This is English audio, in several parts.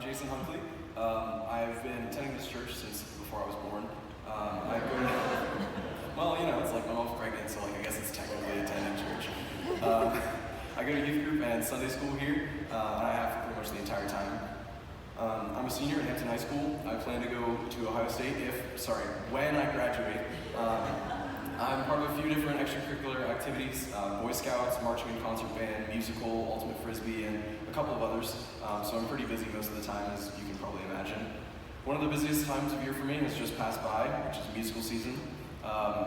I'm Jason Huntley. I've been attending this church since before I was born. I go to, well, it's like my mom's pregnant, so I guess it's technically attending church. I go to youth group and Sunday school here, and I have for pretty much the entire time. I'm a senior at Hampton High School. I plan to go to Ohio State when I graduate. I'm part of a few different extracurricular activities, Boy Scouts, marching and concert band, musical, ultimate frisbee, and a couple of others. So I'm pretty busy most of the time, as you can probably imagine. One of the busiest times of year for me has just passed by, which is musical season.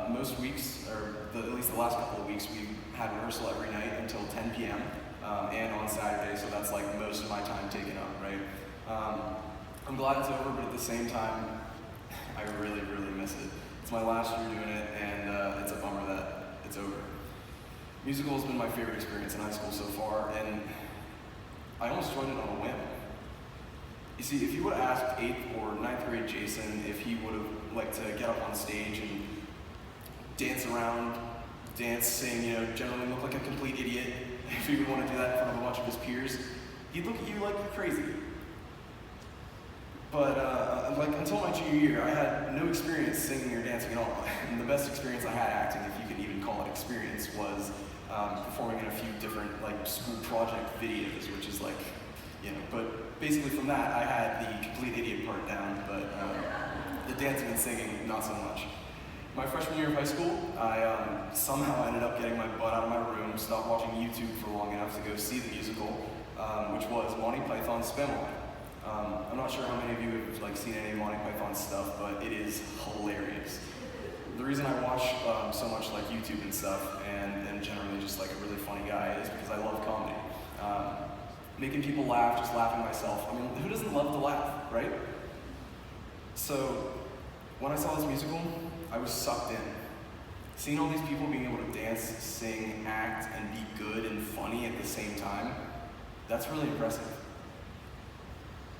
Most weeks, or at least the last couple of weeks, we've had rehearsal every night until 10 p.m. And on Saturday, so that's like most of my time taken up, right? I'm glad it's over, but at the same time, I really, really miss it. It's my last year doing it, and it's a bummer that it's over. Musical has been my favorite experience in high school so far, and I almost joined it on a whim. You see, if you would have asked 8th or 9th grade Jason if he would have liked to get up on stage and dance around, sing, generally look like a complete idiot, if he would want to do that in front of a bunch of his peers, he'd look at you like you're crazy. But until my junior year, I had no experience singing or dancing at all. And the best experience I had acting, if you can even call it experience, was performing in a few different school project videos, which is but basically from that, I had the complete idiot part down, but the dancing and singing, not so much. My freshman year of high school, I somehow ended up getting my butt out of my room, stopped watching YouTube for long enough to go see the musical, which was Monty Python's Spamline. I'm not sure how many of you have seen any Monty Python stuff, but it is hilarious. The reason I watch so much YouTube and stuff, and generally just a really funny guy, is because I love comedy. Making people laugh, just laughing myself. I mean, who doesn't love to laugh, right? So, when I saw this musical, I was sucked in. Seeing all these people being able to dance, sing, act, and be good and funny at the same time, that's really impressive.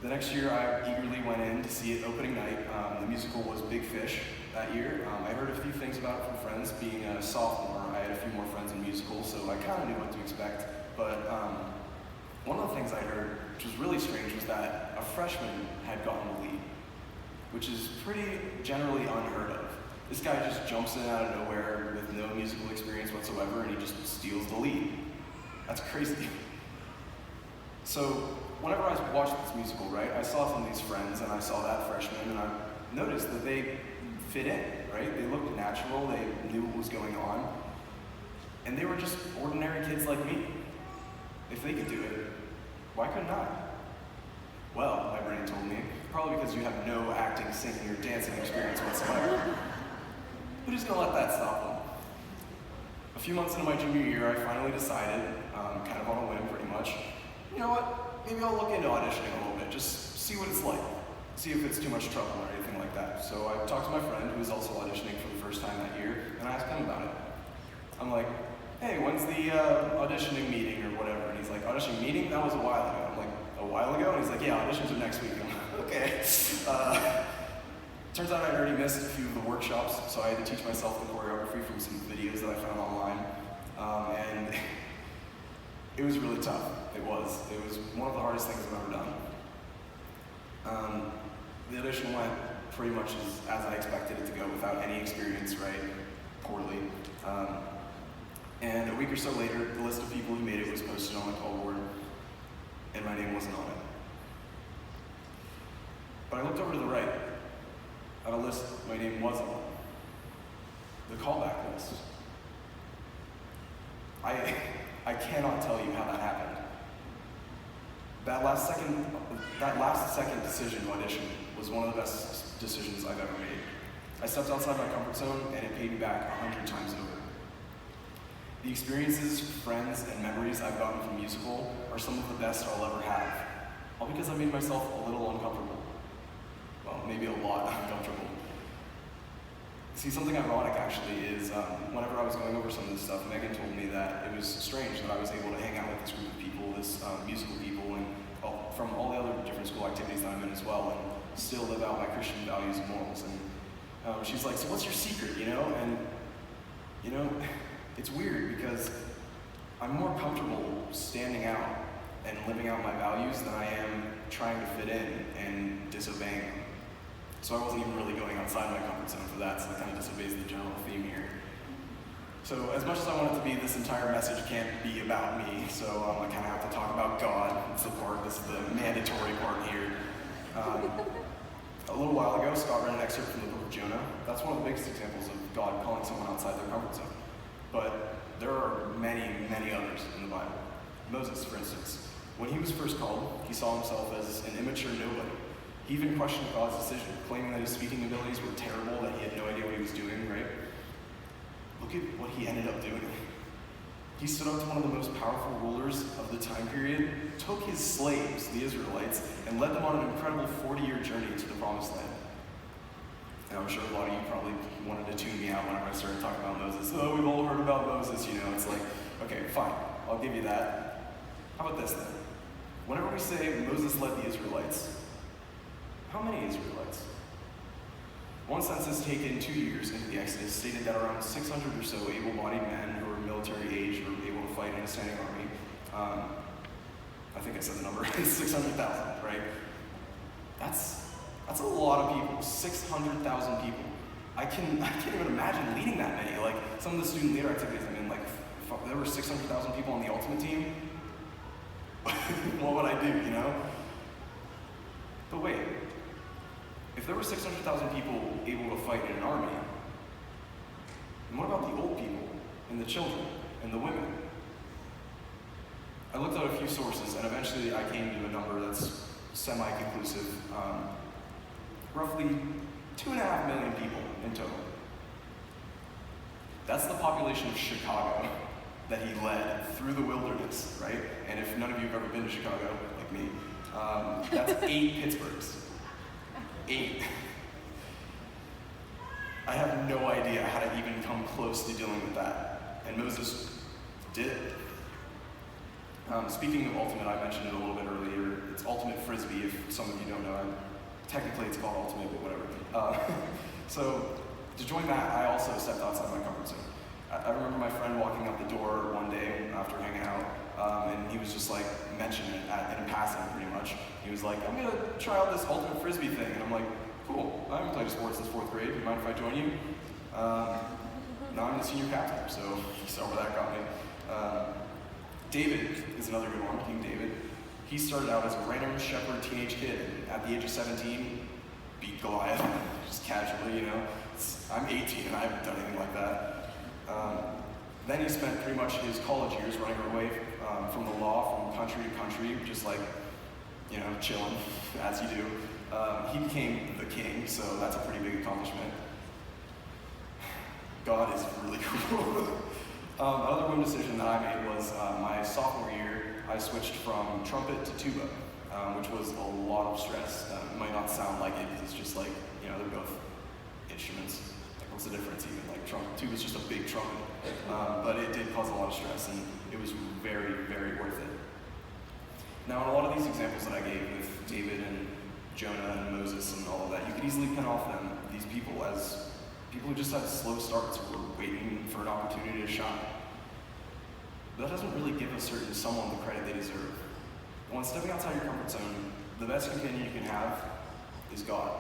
The next year, I eagerly went in to see it opening night. The musical was Big Fish that year. I heard a few things about it from friends. Being a sophomore, I had a few more friends in musicals, so I kind of knew what to expect. But one of the things I heard, which was really strange, was that a freshman had gotten the lead, which is pretty generally unheard of. This guy just jumps in out of nowhere with no musical experience whatsoever, and he just steals the lead. That's crazy. So, whenever I watched this musical, right, I saw some of these friends, and I saw that freshman, and I noticed that they fit in, right? They looked natural, they knew what was going on, and they were just ordinary kids like me. If they could do it, why couldn't I? Well, my brain told me, probably because you have no acting, singing, or dancing experience whatsoever. But who's gonna let that stop them? A few months into my junior year, I finally decided, kind of on a whim pretty much, you know what, maybe I'll look into auditioning a little bit, just see what it's like, see if it's too much trouble or anything like that. So I talked to my friend who was also auditioning for the first time that year, and I asked him about it. I'm like, hey, when's the auditioning meeting or whatever? And he's like, auditioning meeting? That was a while ago. I'm like, a while ago? And he's like, yeah, auditions are next week. I'm like, okay. Turns out I'd already missed a few of the workshops, so I had to teach myself the choreography from some videos that I found online. And it was really tough. It was one of the hardest things I've ever done. The audition went pretty much as I expected it to go, without any experience, right? Poorly. And a week or so later, the list of people who made it was posted on the call board, and my name wasn't on it. But I looked over to the right, at a list my name was on. The callback list. I cannot tell you how that happened. That last second decision to audition was one of the best decisions I've ever made. I stepped outside my comfort zone, and it paid me back 100 times over. The experiences, friends, and memories I've gotten from musical are some of the best I'll ever have, all because I made myself a little uncomfortable. Well, maybe a lot uncomfortable. See, something ironic actually is whenever I was going over some of this stuff, Megan told me that it was strange that I was able to hang out with this group of people, this musical people, and from all the other different school activities that I'm in as well, and still live out my Christian values and morals. And she's like, so what's your secret, And, it's weird because I'm more comfortable standing out and living out my values than I am trying to fit in and disobeying them. So I wasn't even really going outside my comfort zone for that, so it kind of disobeys the general theme here. So as much as I want it to be, this entire message can't be about me, so I kind of have to talk about God. This is the mandatory part here. A little while ago, Scott read an excerpt from the book of Jonah. That's one of the biggest examples of God calling someone outside their comfort zone. But there are many, many others in the Bible. Moses, for instance, when he was first called, he saw himself as an immature nobody. He even questioned God's decision, claiming that his speaking abilities were terrible, that he had no idea what he was doing, right? Look at what he ended up doing. He stood up to one of the most powerful rulers of the time period, took his slaves, the Israelites, and led them on an incredible 40-year journey to the Promised Land. And I'm sure a lot of you probably wanted to tune me out whenever I started talking about Moses. Oh, we've all heard about Moses, It's like, okay, fine, I'll give you that. How about this then? Whenever we say Moses led the Israelites, how many Israelites? One census taken 2 years into the Exodus stated that around 600 or so able-bodied men who were military age were able to fight in a standing army. I think I said the number, 600,000, right? That's a lot of people, 600,000 people. I can't even imagine leading that many. Like, some of the student leader activities, if there were 600,000 people on the ultimate team, what would I do, But wait, if there were 600,000 people able to fight in an army, then what about the old people, and the children, and the women? I looked at a few sources, and eventually I came to a number that's semi-conclusive. Roughly 2.5 million people in total. That's the population of Chicago that he led through the wilderness, right? And if none of you have ever been to Chicago, like me, that's 8 Pittsburghs. 8. I have no idea how to even come close to dealing with that. And Moses did it. Speaking of ultimate, I mentioned it a little bit earlier. It's ultimate frisbee, if some of you don't know. Technically it's called ultimate, but whatever. So to join that, I also stepped outside my comfort zone. I remember my friend walking out the door one day after hanging out, and he was just like mentioning it in passing pretty much. He was like, I'm gonna try out this ultimate frisbee thing. And I'm like, cool, I haven't played sports since 4th grade. Do you mind if I join you? Now I'm the senior captain, so you saw where that got me. David is another good one, King David. He started out as a random shepherd teenage kid, and at the age of 17, beat Goliath, just casually, I'm 18 and I haven't done anything like that. Then he spent pretty much his college years running away from the law, from country to country, just like, chilling, as you do. He became the king, so that's a pretty big accomplishment. God is really cool. Another one decision that I made was my sophomore year, I switched from trumpet to tuba, which was a lot of stress. It might not sound like it, because it's just like, they're both instruments. Like, what's the difference even? Like, tuba's just a big trumpet. But it did cause a lot of stress, and it was very, very worth it. Now, in a lot of these examples that I gave with David and Jonah and Moses and all of that, you could easily pin off these people as people who just had slow starts, who were waiting for an opportunity to shine. But that doesn't really give someone the credit they deserve. When stepping outside your comfort zone, the best companion you can have is God.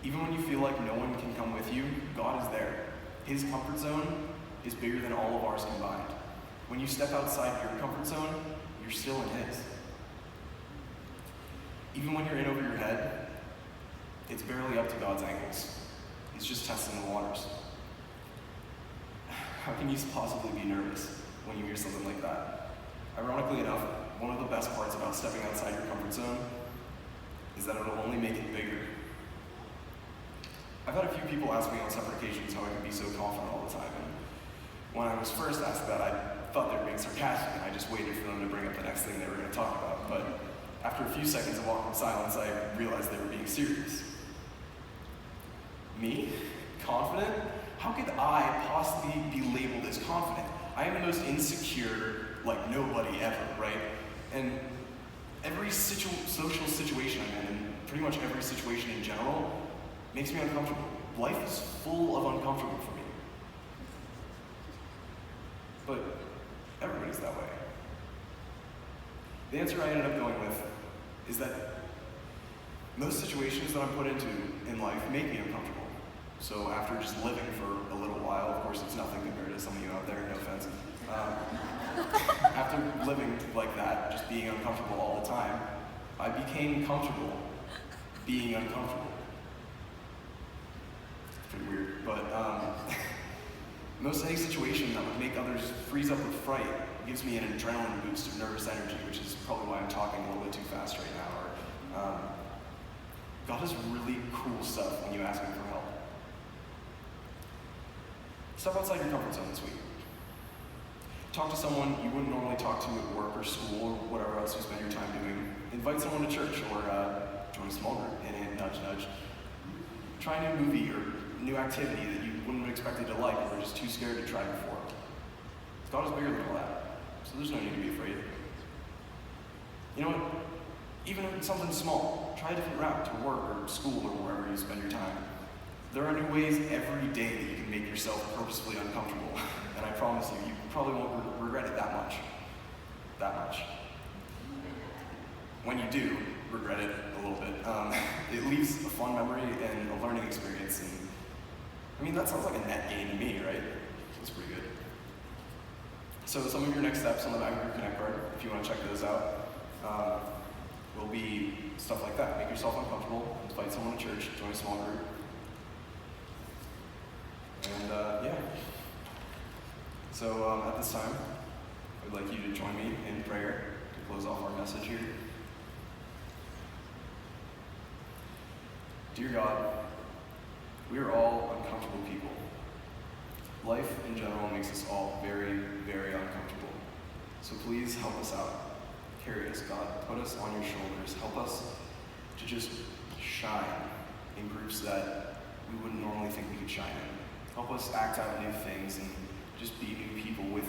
Even when you feel like no one can come with you, God is there. His comfort zone is bigger than all of ours combined. When you step outside your comfort zone, you're still in His. Even when you're in over your head, it's barely up to God's ankles. He's just testing the waters. How can you possibly be nervous when you hear something like that? Ironically enough, one of the best parts about stepping outside your comfort zone is that it'll only make it bigger. I've had a few people ask me on separate occasions how I can be so confident all the time. And when I was first asked that, I thought they were being sarcastic, and I just waited for them to bring up the next thing they were going to talk about. But after a few seconds of awkward silence, I realized they were being serious. Me? Confident? How could I possibly be labeled as confident? I am the most insecure, nobody ever, right? And every social situation I'm in, and pretty much every situation in general, makes me uncomfortable. Life is full of uncomfortable for me. But everybody's that way. The answer I ended up going with is that most situations that I'm put into in life make me uncomfortable. So after just living for a little while, of course it's nothing compared to some of you out there, no offense. After living like that, just being uncomfortable all the time, I became comfortable being uncomfortable. It's pretty weird, but most any situation that would make others freeze up with fright gives me an adrenaline boost of nervous energy, which is probably why I'm talking a little bit too fast right now. Or, God does really cool stuff when you ask Him for help. Step outside your comfort zone this week. Talk to someone you wouldn't normally talk to at work or school or whatever else you spend your time doing. Invite someone to church or join a small group. And nudge, nudge. Try a new movie or new activity that you wouldn't have expected to like or were just too scared to try before. God is bigger than all that, so there's no need to be afraid. You know what? Even if it's something small, try a different route to work or school or wherever you spend your time. There are new ways every day that you can make yourself purposefully uncomfortable, and I promise you, you probably won't regret it that much. That much. When you do regret it a little bit, it leaves a fun memory and a learning experience. And I mean, that sounds like a net gain to me, right? That's pretty good. So some of your next steps on the back of your Connect card, if you want to check those out, will be stuff like that. Make yourself uncomfortable, invite someone to church, join a small group. And yeah. So at this time, I would like you to join me in prayer to close off our message here. Dear God, we are all uncomfortable people. Life in general makes us all very, very uncomfortable. So please help us out. Carry us, God. Put us on your shoulders. Help us to just shine in groups that we wouldn't normally think we could shine in. Help us act out new things and just be new people with